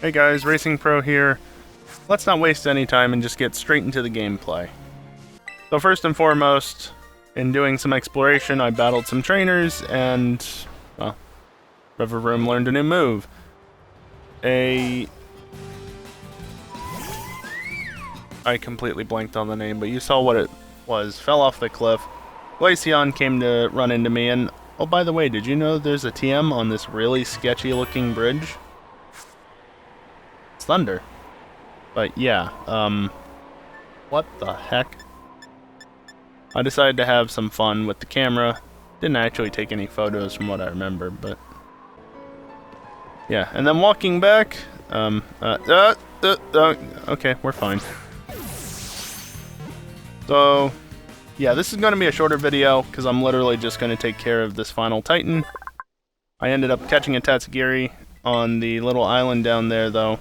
Hey guys, Racing Pro here. Let's not waste any time and just get straight into the gameplay. So first and foremost, in doing some exploration, I battled some trainers and, well, River Room learned a new move. I completely blanked on the name, but you saw what it was. Fell off the cliff. Glaceon came to run into me, and oh, by the way, did you know there's a TM on this really sketchy looking bridge? It's thunder. But yeah, what the heck? I decided to have some fun with the camera. Didn't actually take any photos from what I remember, but yeah. And then walking back, okay, we're fine. So, yeah, this is going to be a shorter video, because I'm literally just going to take care of this final Titan. I ended up catching a Tatsugiri on the little island down there, though,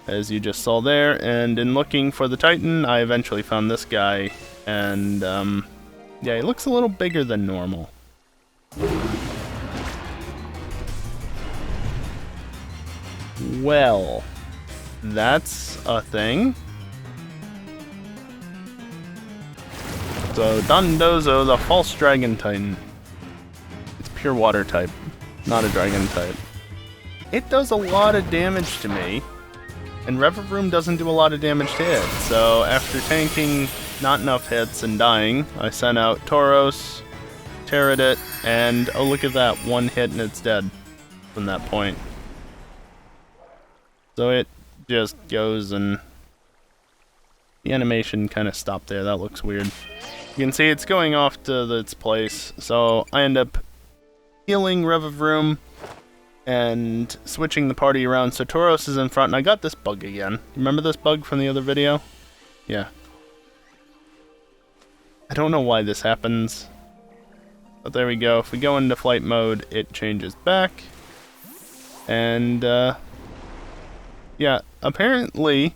as you just saw there, and in looking for the Titan, I eventually found this guy, and, yeah, he looks a little bigger than normal. Well, that's a thing. So, Dondozo, the False Dragon Titan. It's pure water type, not a dragon type. It does a lot of damage to me, and River Room doesn't do a lot of damage to it. So, after tanking not enough hits and dying, I sent out Tauros, Terra'd it, and oh look at that, one hit and it's dead from that point. So it just goes and the animation kind of stopped there. That looks weird. You can see it's going off to its place, so I end up healing River Room and switching the party around. So Tauros is in front, and I got this bug again. Remember this bug from the other video? Yeah. I don't know why this happens, but there we go. If we go into flight mode, it changes back. And, yeah, apparently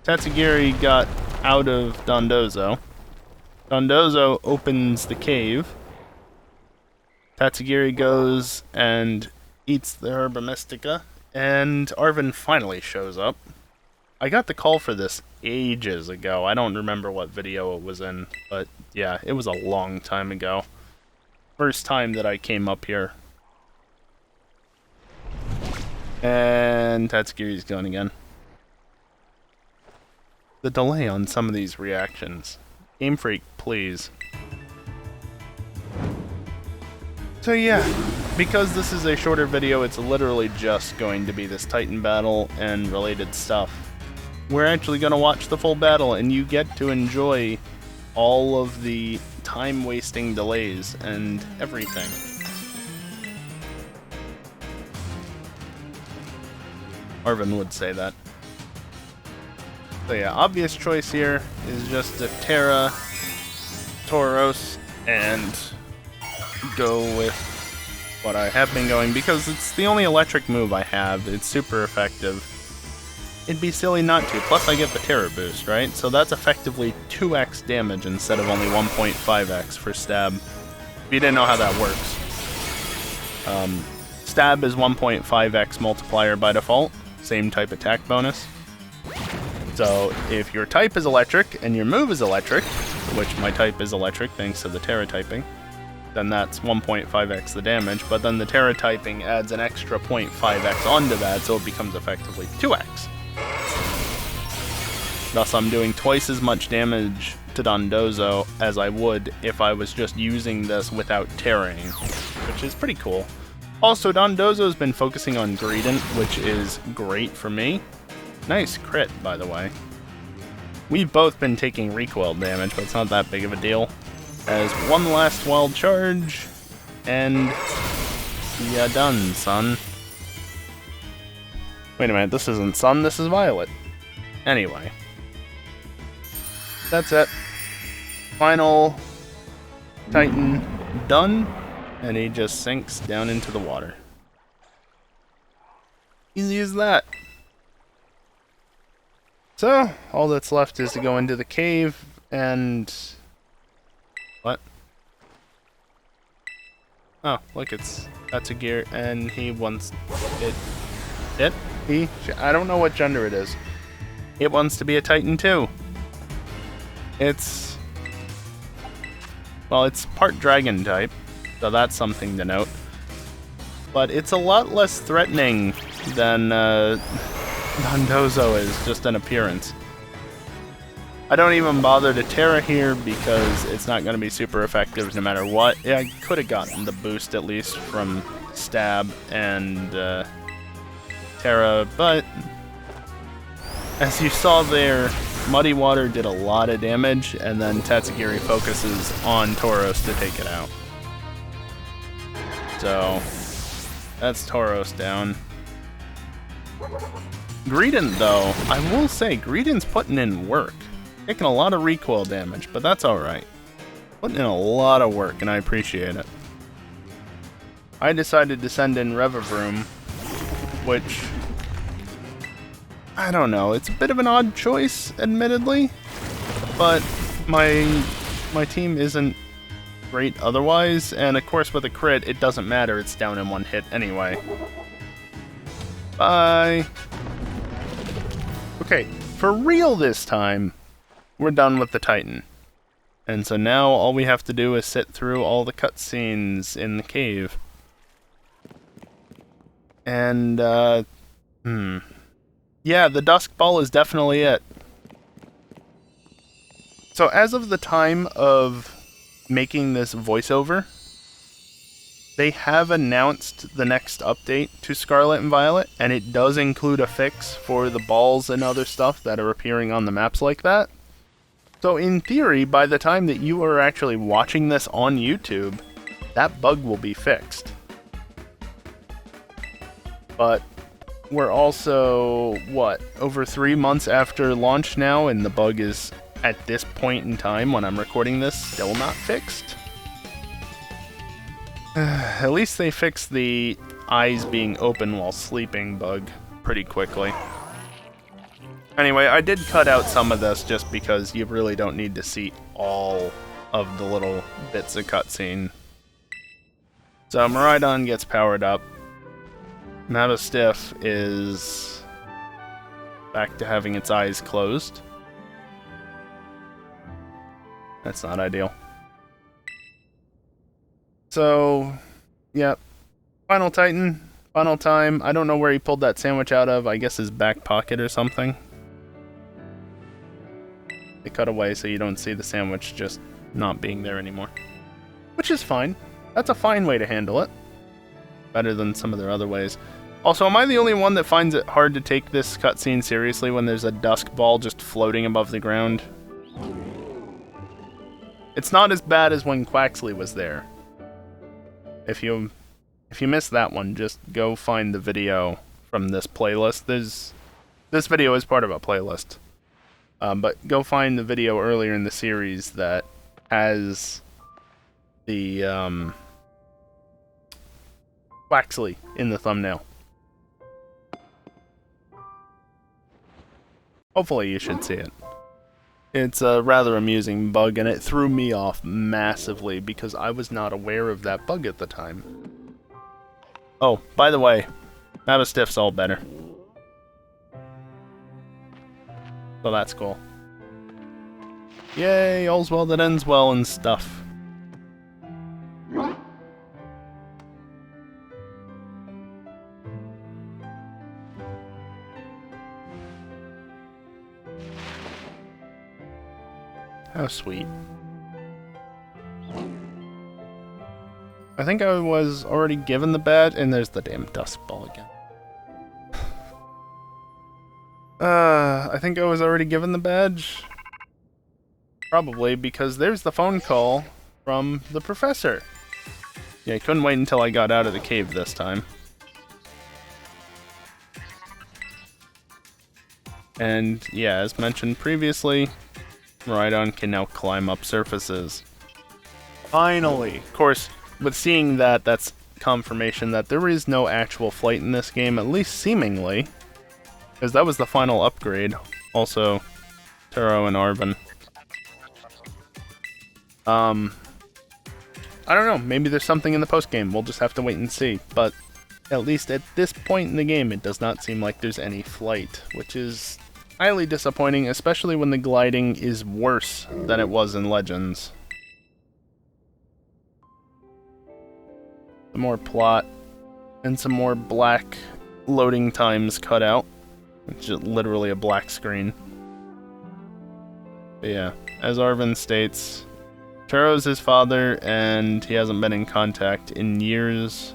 Tatsugiri got out of Dondozo. Dondozo opens the cave. Tatsugiri goes and eats the Herba Mystica, and Arven finally shows up. I got the call for this ages ago. I don't remember what video it was in, but yeah, it was a long time ago. First time that I came up here. And Tatsugiri's gone again. The delay on some of these reactions. Game Freak, please. So yeah, because this is a shorter video, it's literally just going to be this Titan battle and related stuff. We're actually going to watch the full battle, and you get to enjoy all of the time-wasting delays and everything. Arven would say that. So yeah, obvious choice here is just to Terra, Tauros, and go with what I have been going, because it's the only electric move I have. It's super effective. It'd be silly not to. Plus I get the Terror boost, right? So that's effectively 2x damage instead of only 1.5x for stab. If you didn't know how that works. Stab is 1.5x multiplier by default. Same type attack bonus. So if your type is electric and your move is electric, which my type is electric thanks to the Terra typing, then that's 1.5x the damage, but then the Terra typing adds an extra 0.5x onto that, so it becomes effectively 2x. Thus I'm doing twice as much damage to Dondozo as I would if I was just using this without Terraing, which is pretty cool. Also, Dondozo's been focusing on Greedent, which is great for me. Nice crit, by the way. We've both been taking recoil damage, but it's not that big of a deal. As one last wild charge, and ya done, son. Wait a minute, this isn't Sun, this is Violet. Anyway. That's it. Final Titan done, and he just sinks down into the water. Easy as that. So, all that's left is to go into the cave and... What? Oh, look, that's a gear, and he wants it. I don't know what gender it is. It wants to be a Titan too. It's part dragon type, so that's something to note. But it's a lot less threatening than Dondozo is, just in appearance. I don't even bother to Terra here because it's not going to be super effective no matter what. Yeah, I could have gotten the boost at least from Stab and Terra, but as you saw there, Muddy Water did a lot of damage, and then Tatsugiri focuses on Tauros to take it out. So, that's Tauros down. Greedent, though, I will say, Greedent's putting in work. Taking a lot of recoil damage, but that's alright. Putting in a lot of work, and I appreciate it. I decided to send in Revavroom, which, I don't know, it's a bit of an odd choice, admittedly, but my team isn't great otherwise, and of course with a crit, it doesn't matter, it's down in one hit anyway. Bye! Okay, for real this time, we're done with the Titan. And so now all we have to do is sit through all the cutscenes in the cave. And, yeah, the Dusk Ball is definitely it. So as of the time of making this voiceover, they have announced the next update to Scarlet and Violet, and it does include a fix for the balls and other stuff that are appearing on the maps like that. So in theory, by the time that you are actually watching this on YouTube, that bug will be fixed. But we're also, what, over 3 months after launch now, and the bug is, at this point in time when I'm recording this, still not fixed? At least they fixed the eyes being open while sleeping bug pretty quickly. Anyway, I did cut out some of this just because you really don't need to see all of the little bits of cutscene. So Miraidon gets powered up. Mabastiff is back to having its eyes closed. That's not ideal. So, yeah. Final Titan, final time. I don't know where he pulled that sandwich out of. I guess his back pocket or something. They cut away so you don't see the sandwich just not being there anymore. Which is fine. That's a fine way to handle it. Better than some of their other ways. Also, am I the only one that finds it hard to take this cutscene seriously when there's a dusk ball just floating above the ground? It's not as bad as when Quaxley was there. If you missed that one, just go find the video from this playlist. This video is part of a playlist. But go find the video earlier in the series that has the Quaxley in the thumbnail. Hopefully you should see it. It's a rather amusing bug, and it threw me off massively because I was not aware of that bug at the time. Oh, by the way, Mabastiff's all better. So that's cool. Yay, all's well that ends well and stuff. How sweet. I think I was already given the badge, and there's the damn dusk ball again. I think I was already given the badge. Probably, because there's the phone call from the professor. Yeah, I couldn't wait until I got out of the cave this time. And yeah, as mentioned previously, Miraidon can now climb up surfaces. Finally! Of course, with seeing that, that's confirmation that there is no actual flight in this game, at least seemingly. Because that was the final upgrade. Also, Taro and Arven. I don't know, maybe there's something in the post-game, we'll just have to wait and see. But At least at this point in the game, it does not seem like there's any flight, which is highly disappointing, especially when the gliding is worse than it was in Legends. Some more plot, and some more black loading times cut out, which is literally a black screen. But yeah, as Arvin states, Taro's his father, and he hasn't been in contact in years.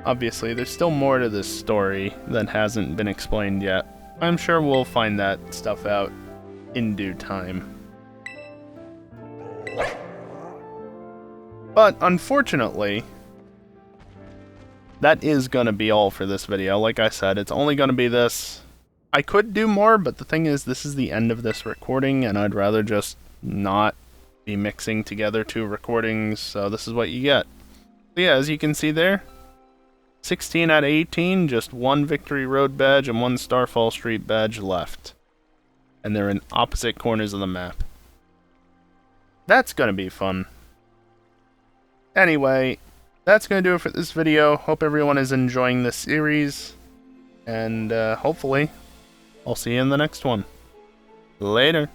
Obviously, there's still more to this story that hasn't been explained yet. I'm sure we'll find that stuff out in due time. But, unfortunately, that is gonna be all for this video. Like I said, it's only gonna be this. I could do more, but the thing is, this is the end of this recording, and I'd rather just not be mixing together two recordings, so this is what you get. So yeah, as you can see there, 16 out of 18, just one Victory Road badge and one Starfall Street badge left. And they're in opposite corners of the map. That's gonna be fun. Anyway, that's gonna do it for this video. Hope everyone is enjoying this series. And hopefully, I'll see you in the next one. Later.